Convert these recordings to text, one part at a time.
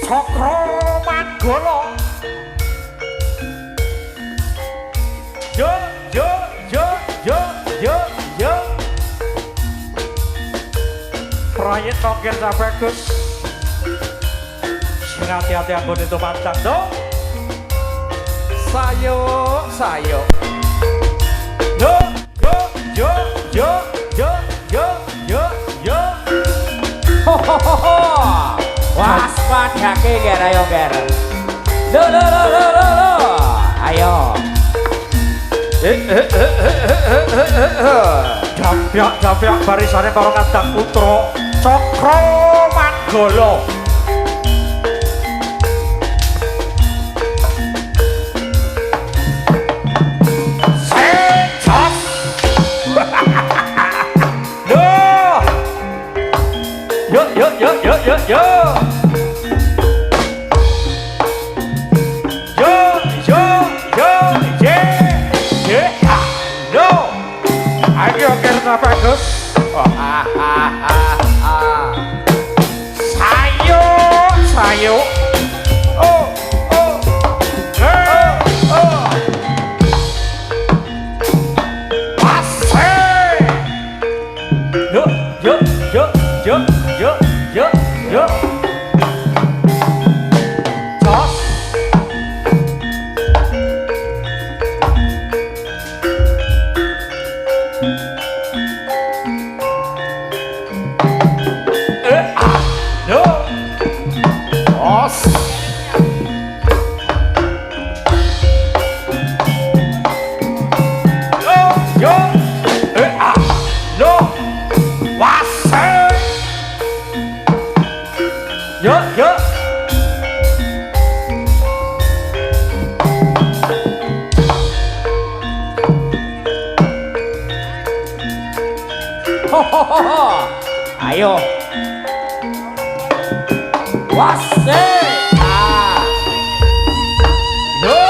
Cakra Manggala. Yo yo yo yo yo yo. Proyek nongkir bagus. Sing hati-hati anggon itu pantang dong. Sayo sayo. Yo yo yo yo yo yo yo yo. Ho ho ho ho. Waspadake ger ayo ger. Lo. Ayo. Jampiak barisane karo Kadang Putra Cakra Manggala. Senjos. Yo. Ayo kerna bagus. Sayo. Oh. Pase. Yo. Jos. Ayo. Wase. Yo.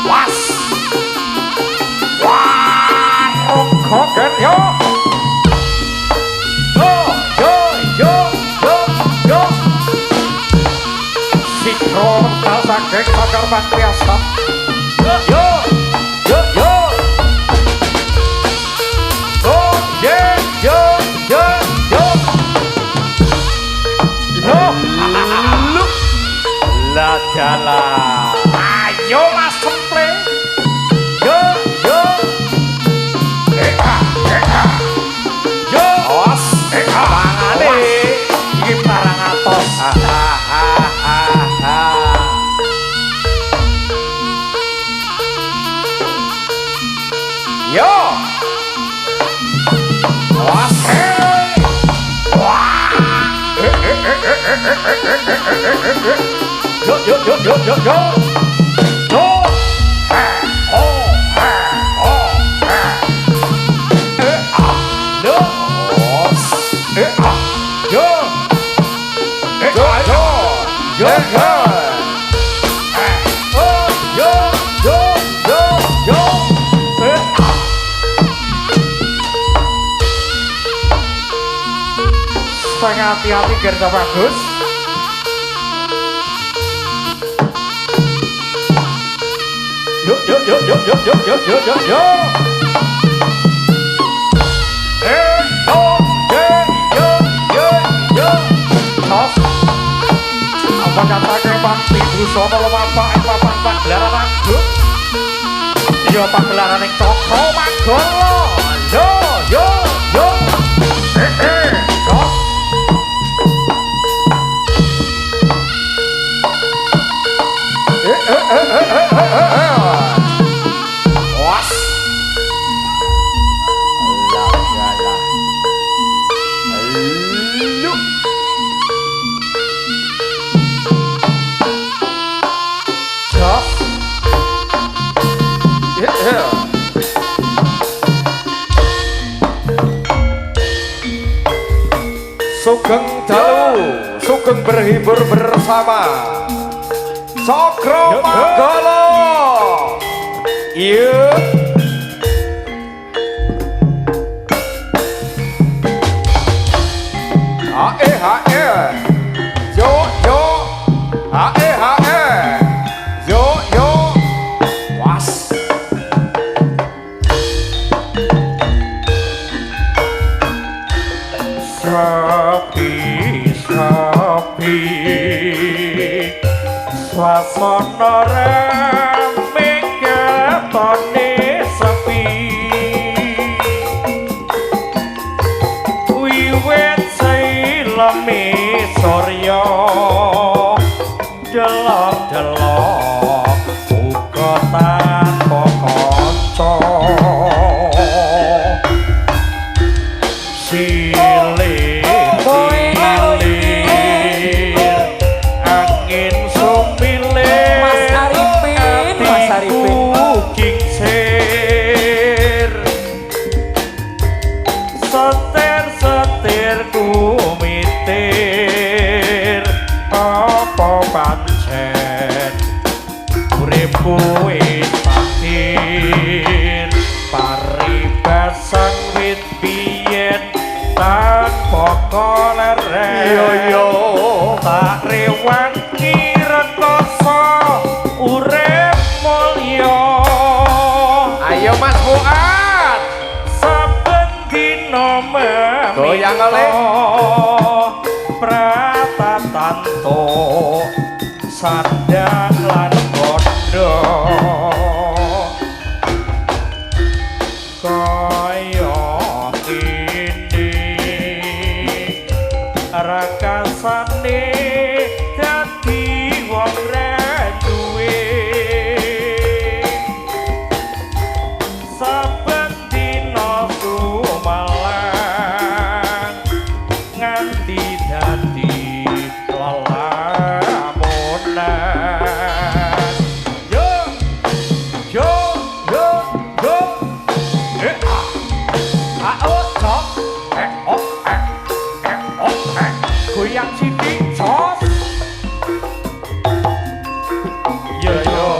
Was. Wah, kogen yo. Yo. Sikro mental saking bakar patriasam. Yo. Ladala. Ayo Mas Semple. Yo. Yo. Os. Pangane. Iki parang atos. Yo. Os. Wah. Yo. Hati-hati Gerda bagus. Yo. Tos. Apa kata Pakti Brusono lumapak papan pagelaran aku. Iya pagelaran yang Cakra Manggala. Yo. Tos. Was. Lu. Jos. Sugeng dalu, sugeng berhibur bersama Cakra Manggala. Iya. swasana rame ketone sepi wiwit sileme surya delok-delok uga tanpa kanca silir angin sumilir Mas Arifin kingsir setir kumitir apa pancen uripku wis akhir paribasan wit biyen tanpa koleren yo tak rewangi rekoso urip mulya ayo Mas Fuad saben dina goyang oleh pratatanto sandang lan kondo kaya ini rakasane dadi wong ra duwe saben dina sumalang nganti dadi lelamunan yo yo yo yo oh cok oh goyang sithik cok yo yo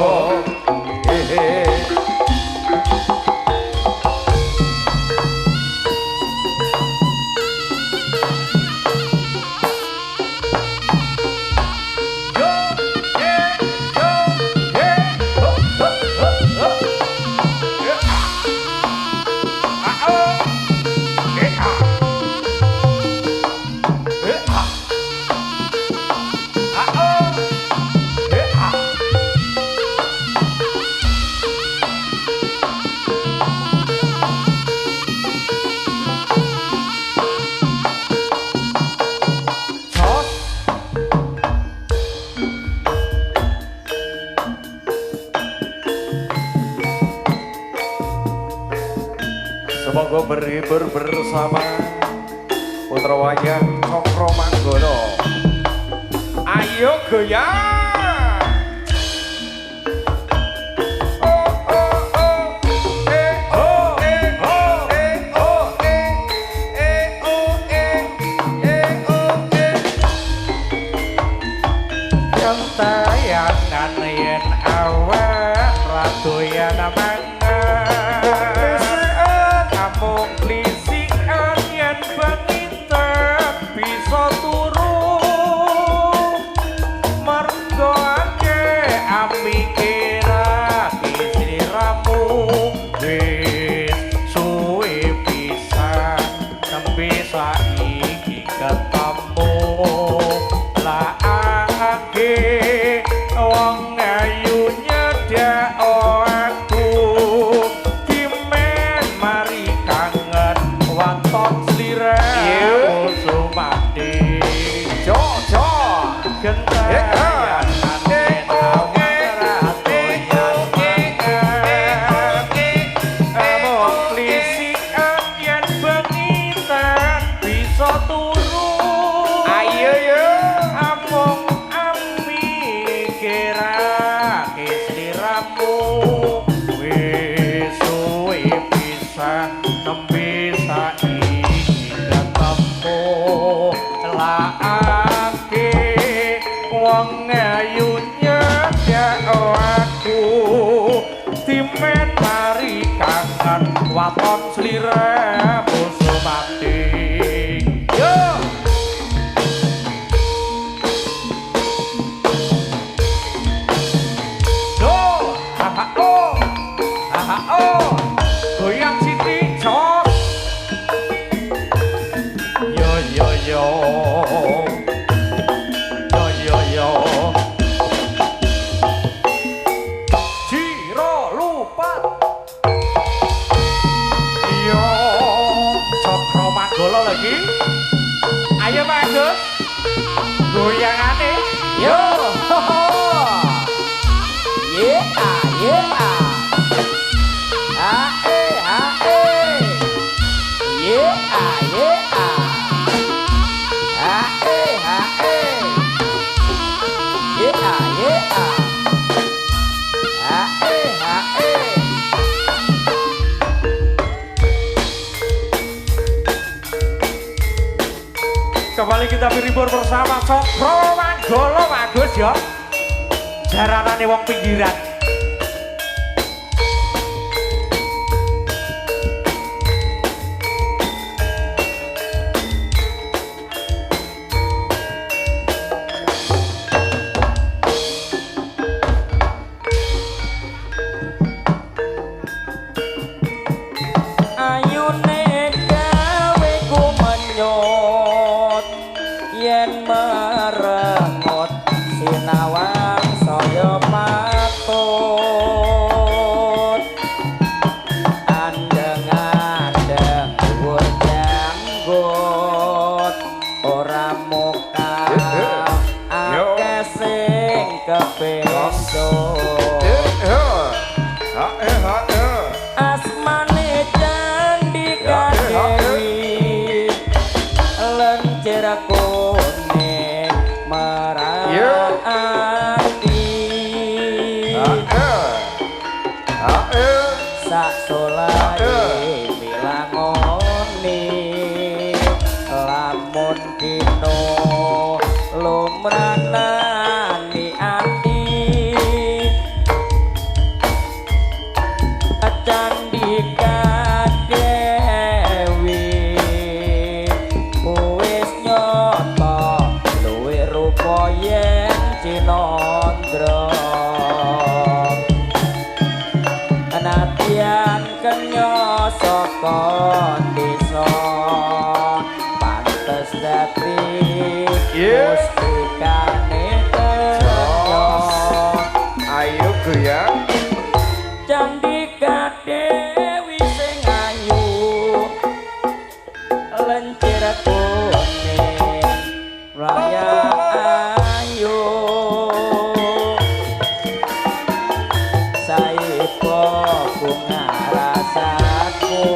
semoga berhibur bersama putra wayang Cokro Manggono. Ayo goyang. Yang tayangan yen awak radoyan mangan amung lisikan yen penginten bisa turu mergo ake amikira sliramu wis suwe pisan nembe saiki ketemu lah ake wong ayu nyedak aku dimen mari kangen wanton sliramu sumati jojo gentayan anen awak amung lisikan yen bengitan bisa turu ayo yo amung amikirake sliramu wis suwe pisan nembe saiki ketemu lah ake wong ayu nyedak aku dimen mari kangen waton sliramu sumati yo yo oh goyang sithik cok yo yo yo yo yo yo tapi ribur bersama Sokro Manggolo Bagus ya. Jaranane wong pinggiran. Yen merengut sinawang saya patut andeng-andeng dhuwur janggut ora muka akeh sing kependut asmane Candika Dewi lencir kuning merati sak solai milangoni lamun dino lumranani ati Candika Dewi wis nyoto luwih rupa yen Cinandra anatian kenya saka desa pantes dadi mustikane kenya Ayo goyang. Candika Dewi sing ayu lencir kuning raya ayu saipo bunga rasaku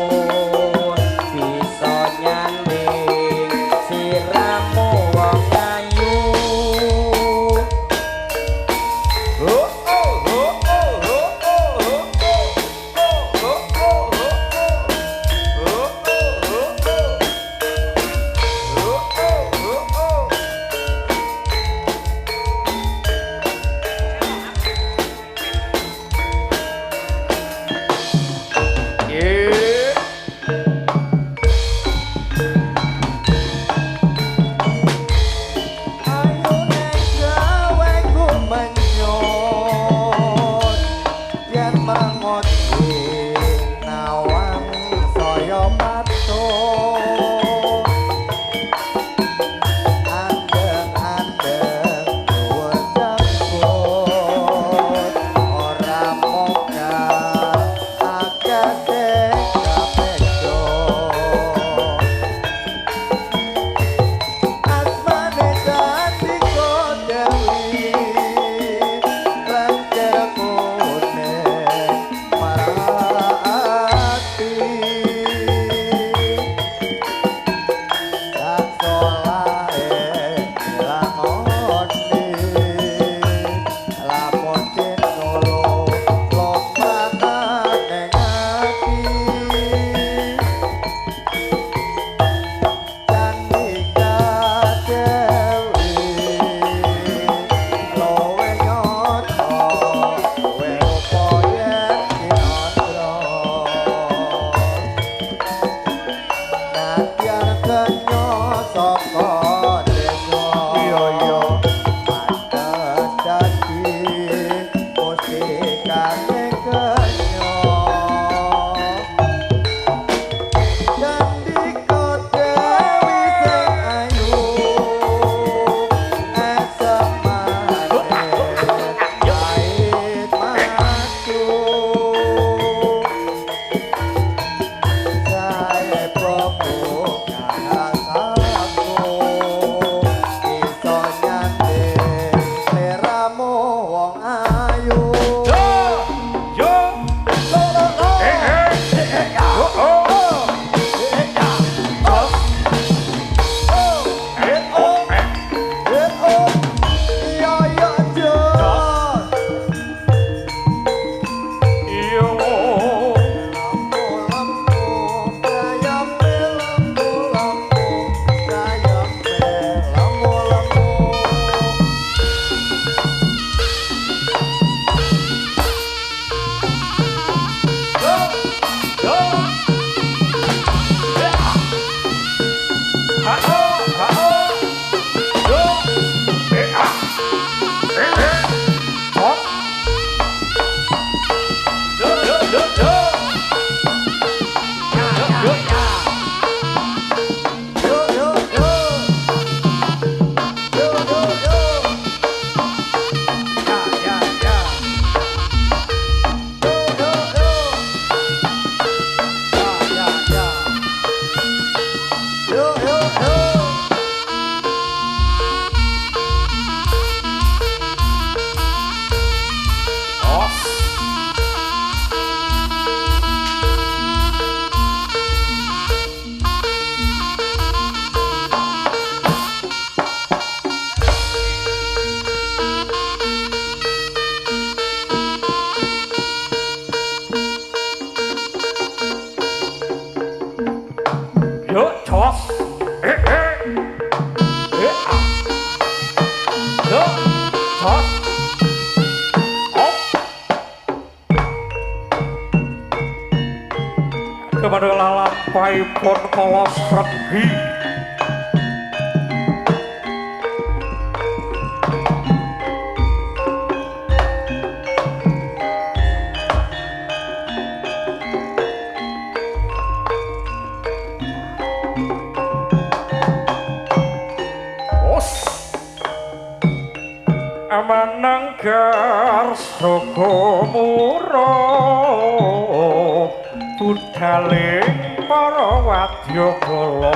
Yo, jos. Op. Kepada lalampai pun kolos regi. Mananggar Sukumura budhaling para wadyabala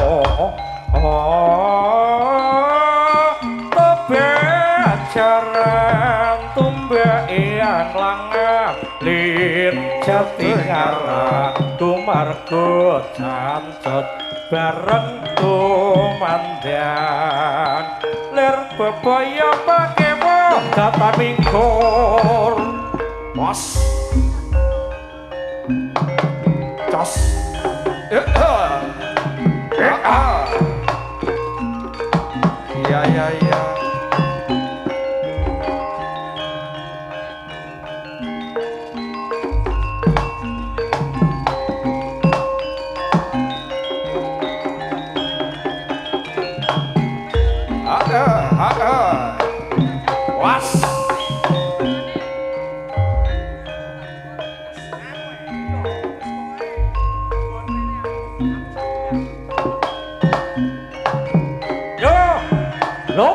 tebajaran tumbake anglang lir jatingara tumarga jancet bareng tumandang lir bebaya pakewo data mingkur bos jos iya was yo lo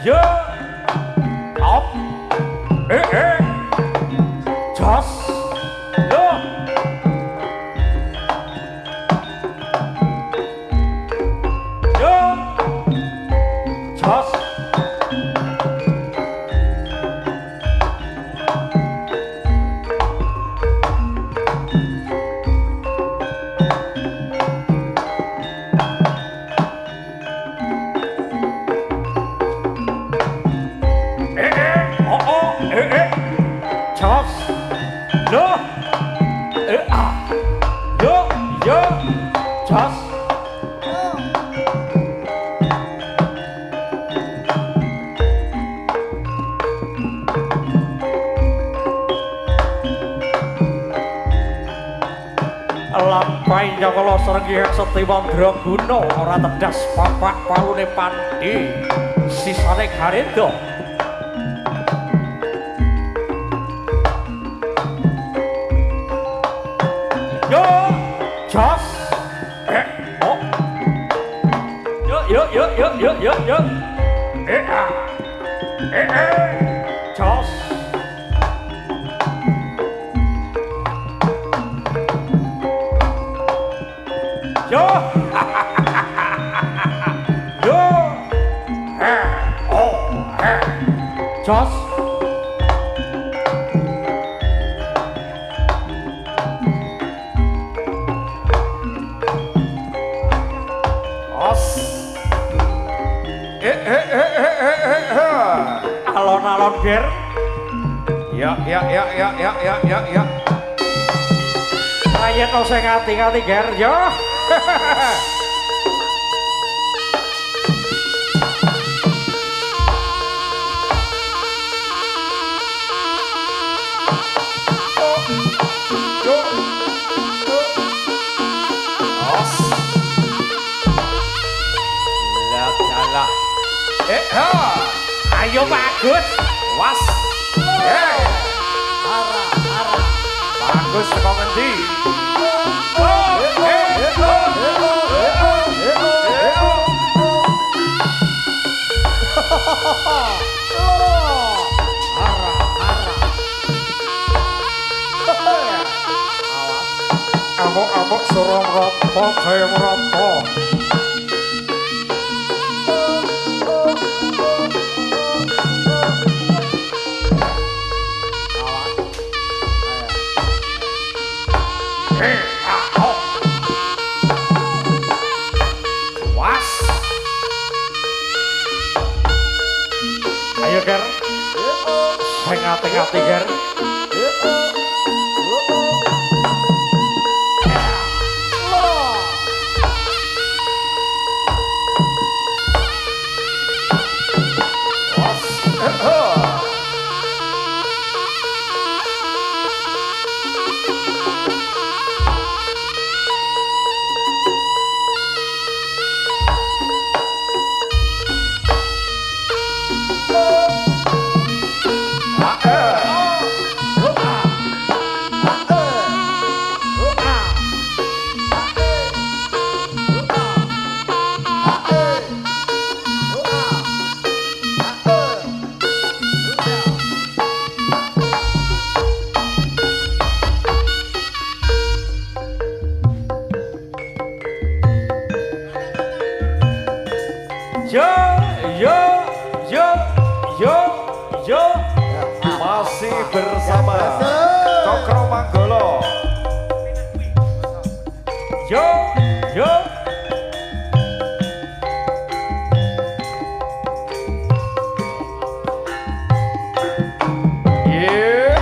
yo op jos yo yo jos Lampai Jakala Srenggi Setiwandra Guna ora tedas papak palune pandi sisane garenda yo jos oh yo jos yo yo jos alon-alon ger ya ayen no sing ati-ati ger yo ayo bagus was ara bagus kok ngendi amuk surung roto kaya roto ger. Sing ati-ati ger. Yo, yo, yo, yo, yo, Masih bersama Cokro Manggolo. yo, yo. Yeah.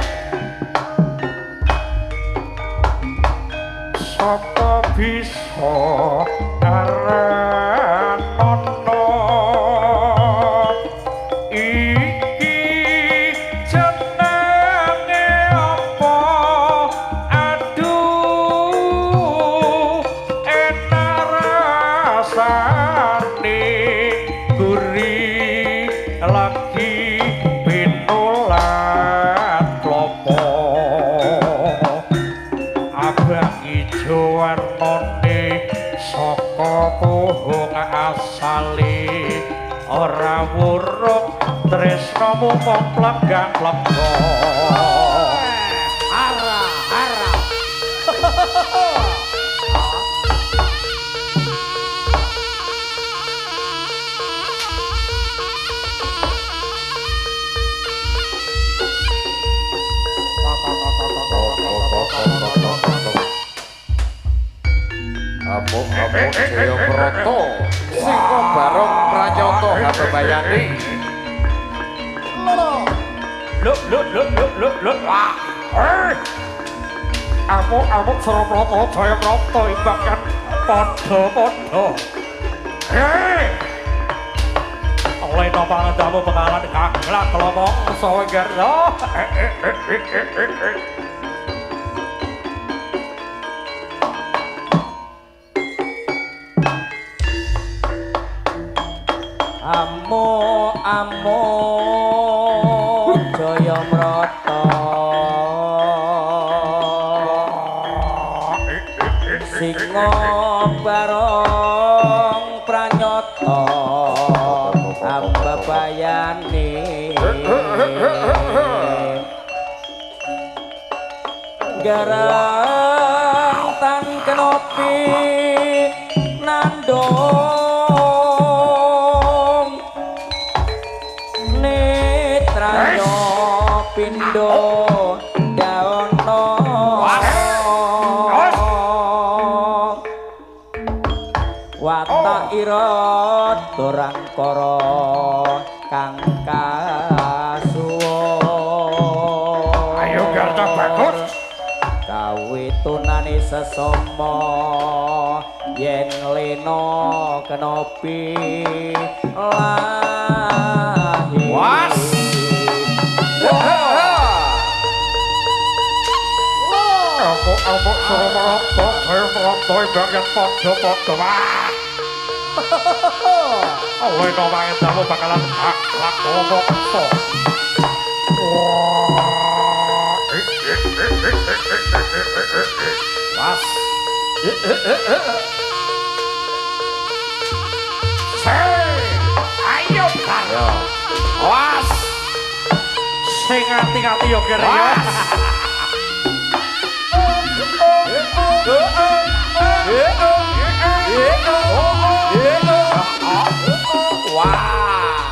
Sapa bisa arenono iki jenenge apa aduh enak rasane gurih lagi pinulat klopo abang ijo warnane saka pohong asale ora wuruk tresnamu mung plegak-plega Hara, hara. Apuk-apuk Jaya Broto Sing bareng Pranyoto Habebayani. Lho. Wah. Amuk Suraprata Jayaprata imbakan padha-padha. Hei. Oleh napa ndamu bekalan kagak kelomong sawe garda. Amo Jayamrata Singa barong Pranyata Ambabayane Garang tan kenopi nandong netranya pindho daono watak ira dorangkara kang kasuwa Ayo garda bagus. kawitunane sesama yen lena kenopi lahir Was. Amuk Suraprata Jayaprata imbakan padha-padha. Wah. Oleh napa ndamu bakalan kagak kelomong Was. Ayo kan. Ya. Was. Sing ati-ati yo kere ya. Wah.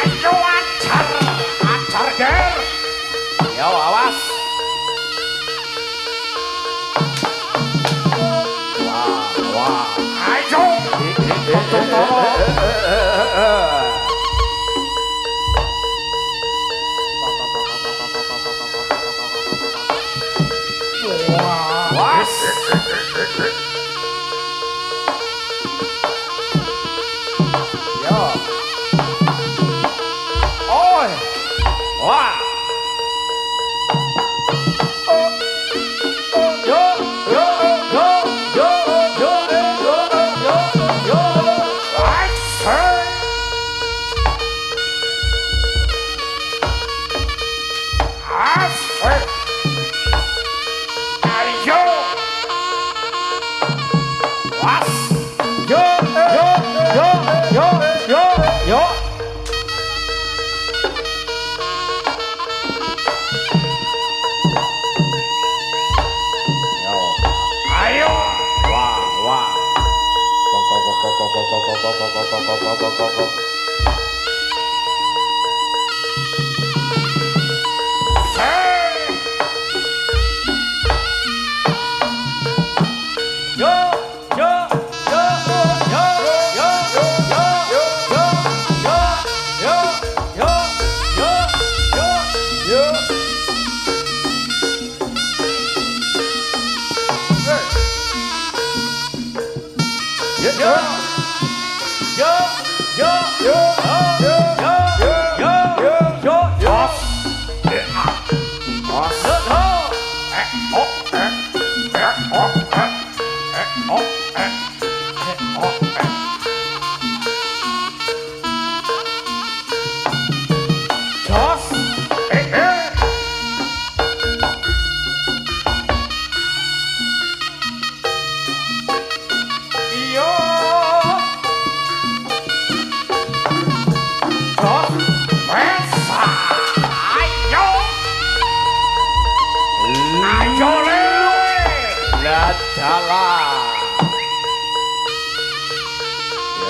Ayo ajar ger. Yo awas. Ayo. Tolong.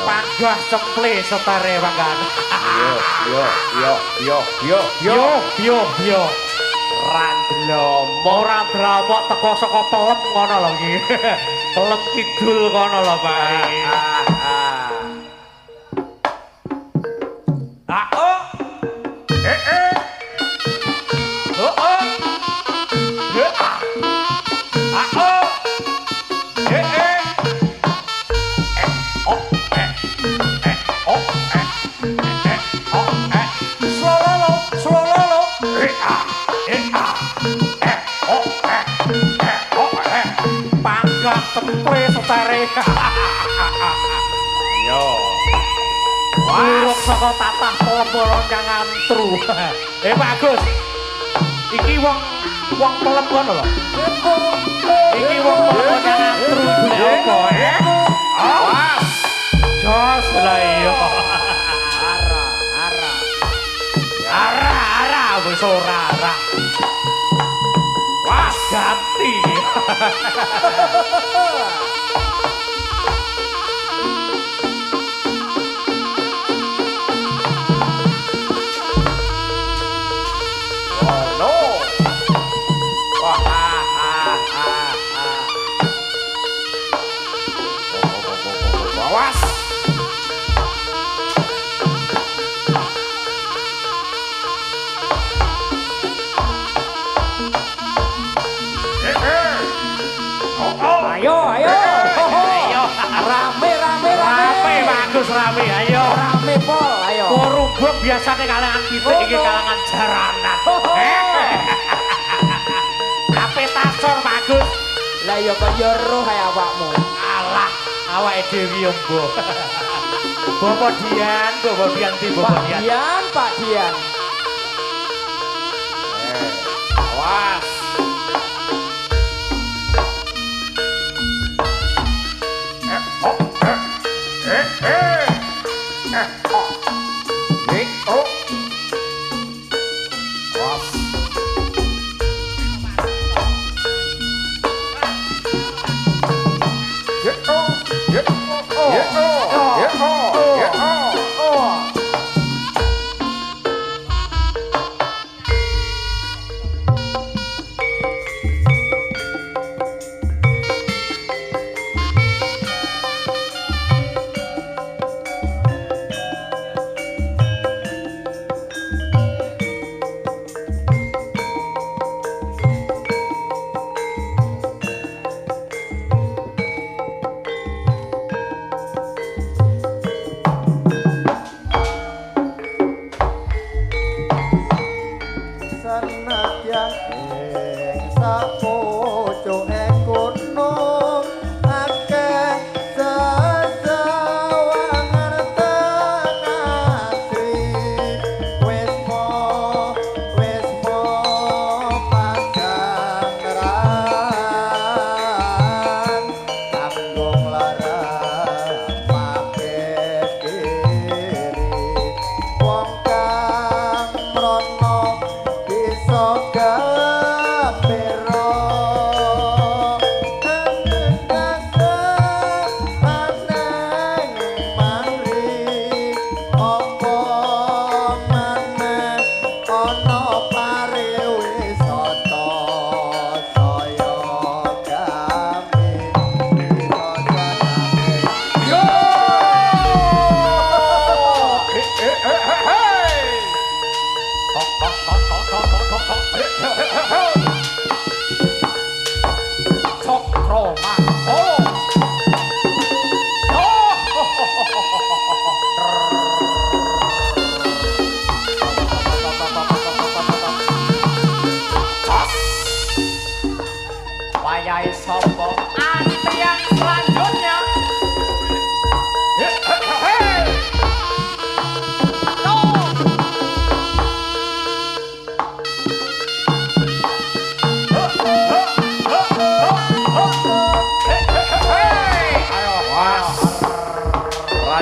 Panggah semple setare manggan. Yo. Ora dramok teko saka pelem ngono lho iki. Pelem kidul kono lho, Pak. Tempe setare. Yo. Urung saka tatah pelem kang antru. Pak Agus. Iki wong pelem kono lho. Iki wong pelem kang antru apa? Awas. Jos lah iya. Ara wis ora ara. Wah, ganti. Awas. Ayo. Rame. Bagus rame, ayo. Rame pol, ayo. Korumbuk biasane kalangan pitik iki kalangan jaranan. Ape tasor bagus. Lah ya kaya roh kaya awakmu. Alah, awake dhewe yo mbok. Bapak Dian tiba Pak Dian. Awas.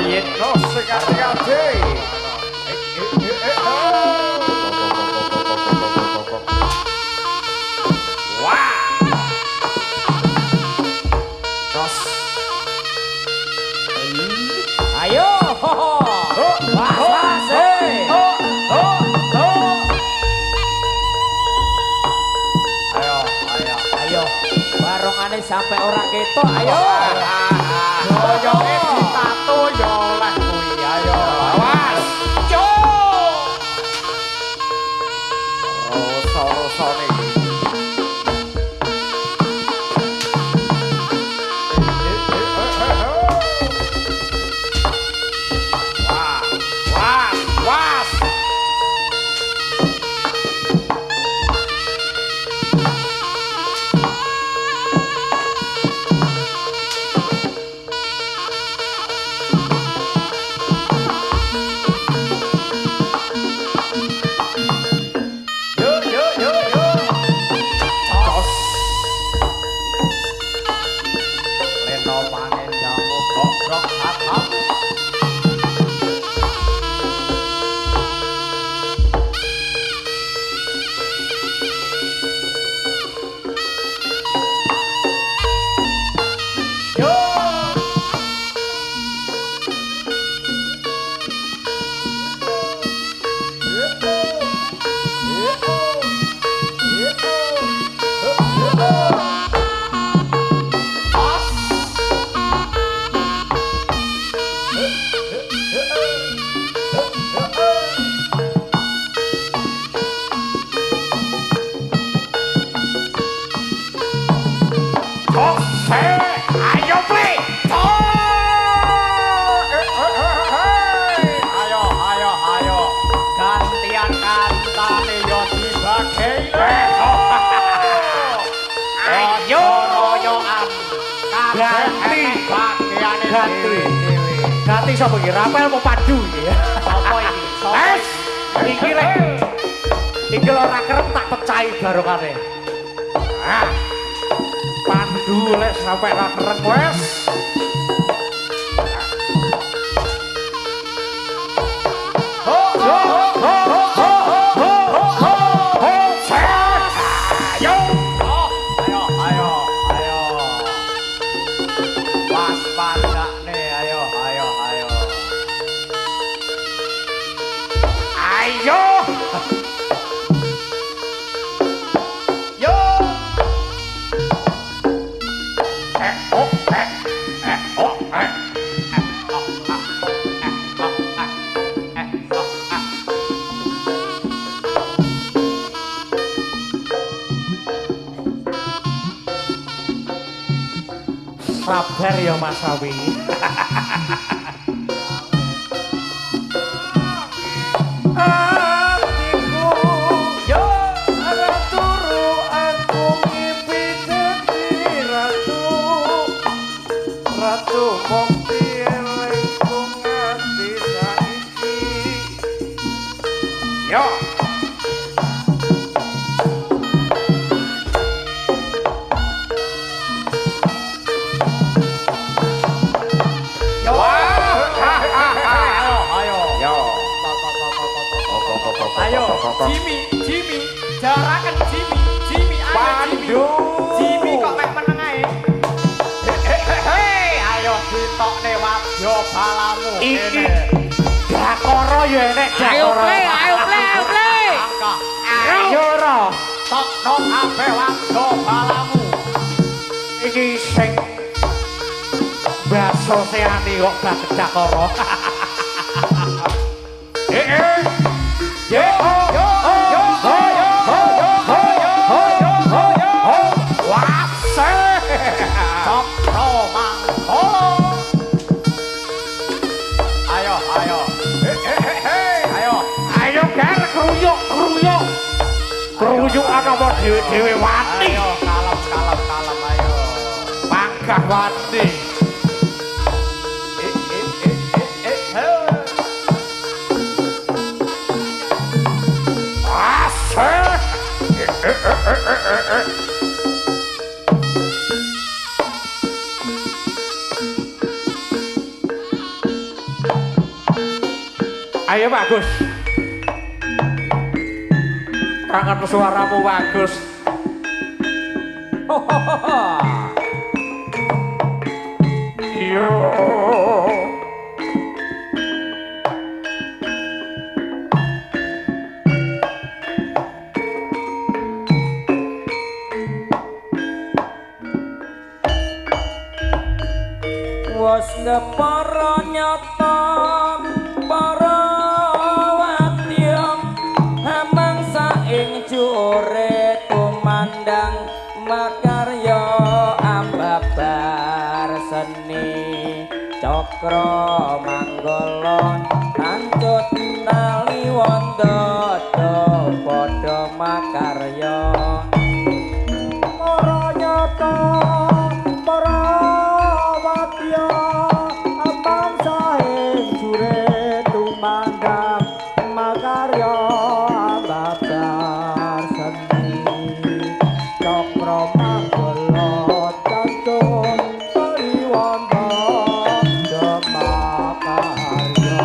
Yen no sekali-kali. Wah. Tos. Ayo. Ayo. Barongane sampai ora ketok. Ayo. Boyoke ditato yo oleh kuwi. Ayo. Awas. Jo. Roso-rosone iki. Was. Ayo play. Ayo. Gantian kantane yo dibagi. Ayo royoan. Ganti. Bagiane Ganti sapa iki? Rapel mau padu iki ya. Sopo iki? Es. Iki lek iki ora kerep tak pecahi barokane. Ah. Pandu lek sampai ra kerep wes. Sabar ya Mas Sawi. Atiku yo ora turu aku ngimpi dadi ratu mukti elengku nganti saiki. Yo Jimmy, jarakan Jimmy, ayo Jimmy kok mek meneng ae. Ayo ditokne wadya balamu. iki dakara ya enek dakara. Ayo play. Ayo ora. Tokno kabeh wadya balamu. Iki sing baso seani kok gak dakara. Kruyuk ana apa dhewe wani. Ayo kalem ayo. Panggah wani. Ayo bagus. Kangen suaramu bagus. Yo. Wes ngepara nyata para wadyam hamang saing jure kumandang makarya ambabar seni cakra manggala tancut tali wandata padha makarya para nyata para makarya babar seni cakra manggala cantun pariwanda makarya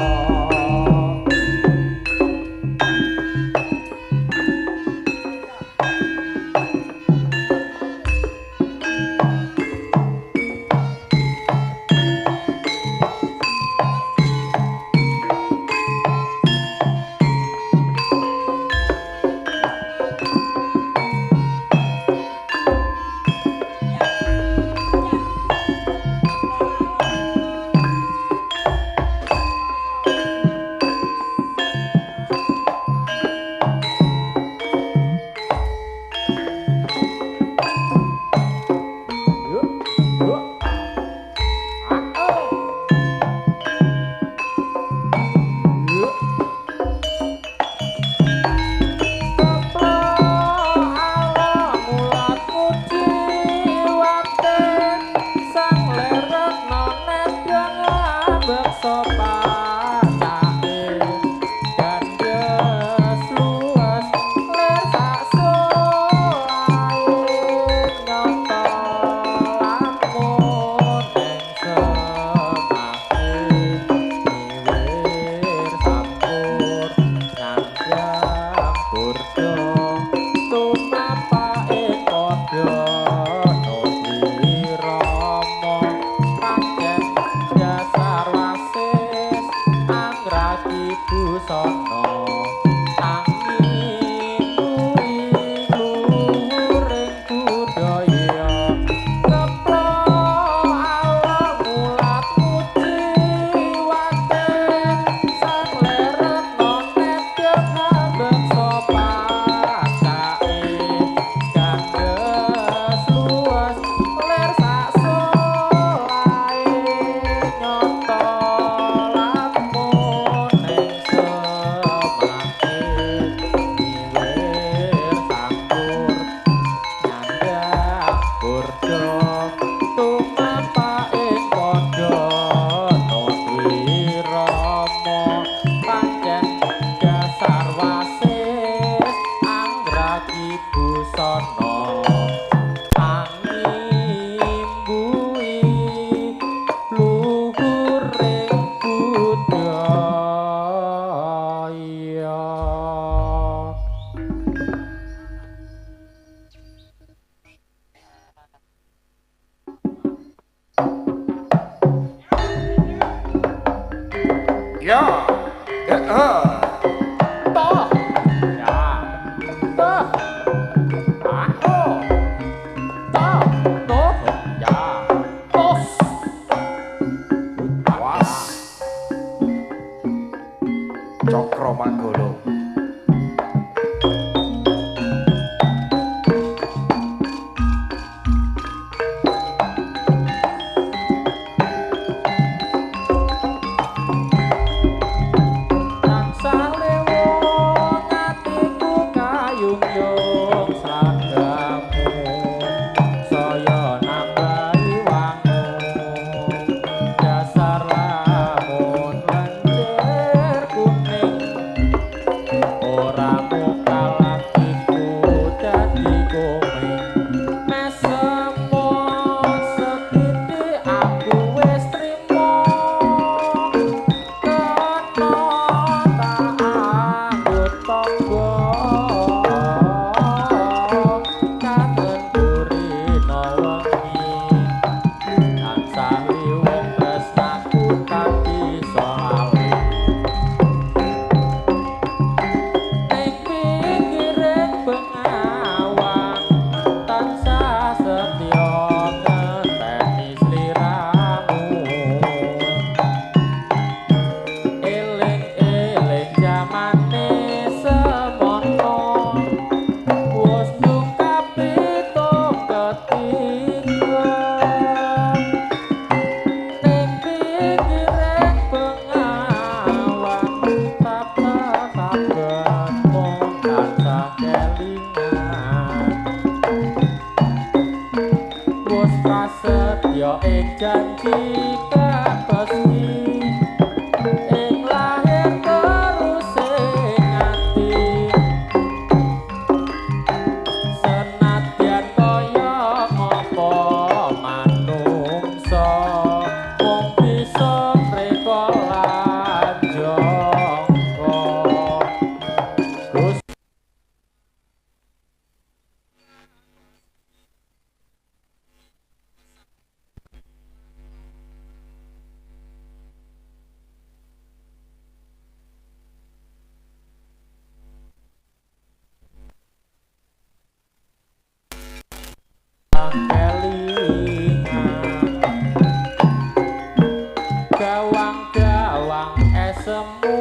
Gawang-gawang esemu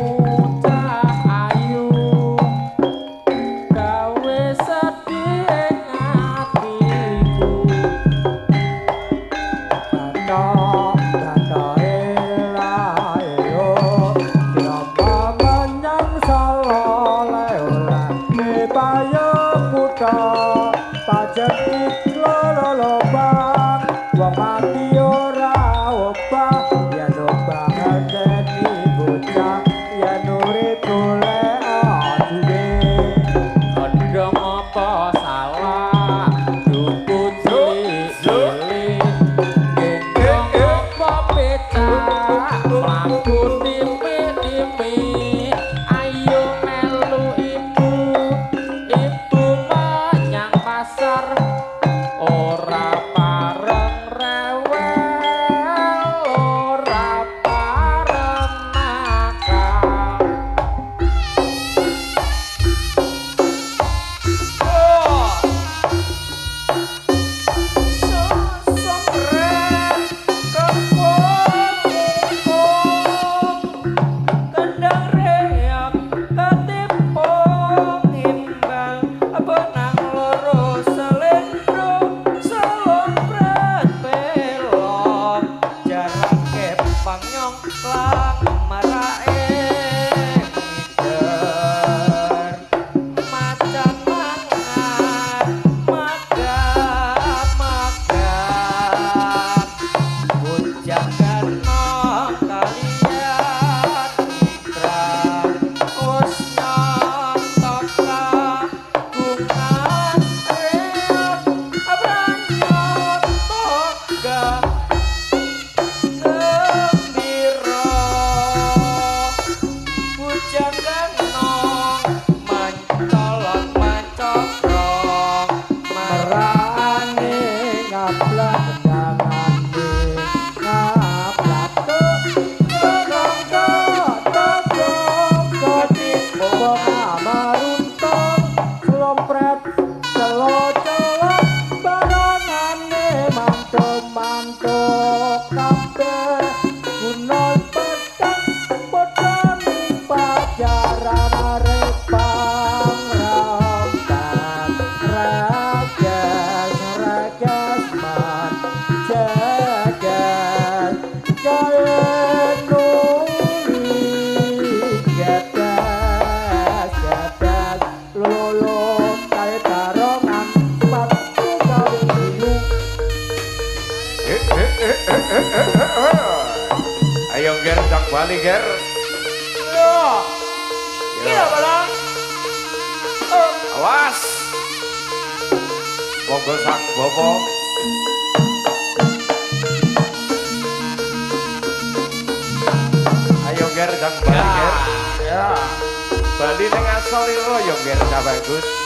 cah ayu gawe sedih ing atiku batok-batoke layo diompo menyang saloleh-oleh payung kutha pajak lolobang wong mati ora obah yen obah ngenteni bocah yen urip golek duwe kondhong apa salah duku cilik gendong apa pecah mlaku timpi-timpi ayo melu ibu menyang pasar ora pareng rewel ora pareng nakal kendang reak ketipung imbang benang loro selendro selopret pelok jarake panyong lang marake ngider macan mangan magap-magap bujang ganong kalian mitra us nyontok kagungan reak abranyot toga gembira bujang ganong mencolot mencokrong merane ngablak dangane ngablak togong ketimbang amaruntong slompret celo-celok barangane mantuk-mantuk kabeh gunung pedang bodhong pajaran arep pangrampan ragas man jagat kaya nuli gadas lolo kaya tarongan sepatu kawin dulu Ayo ger cak bali ger. Kira balang. Awas. Monggo sang bopo. Ayo ger cak bali ger. Ya. Bali ning asal lho yo ger cak bagus.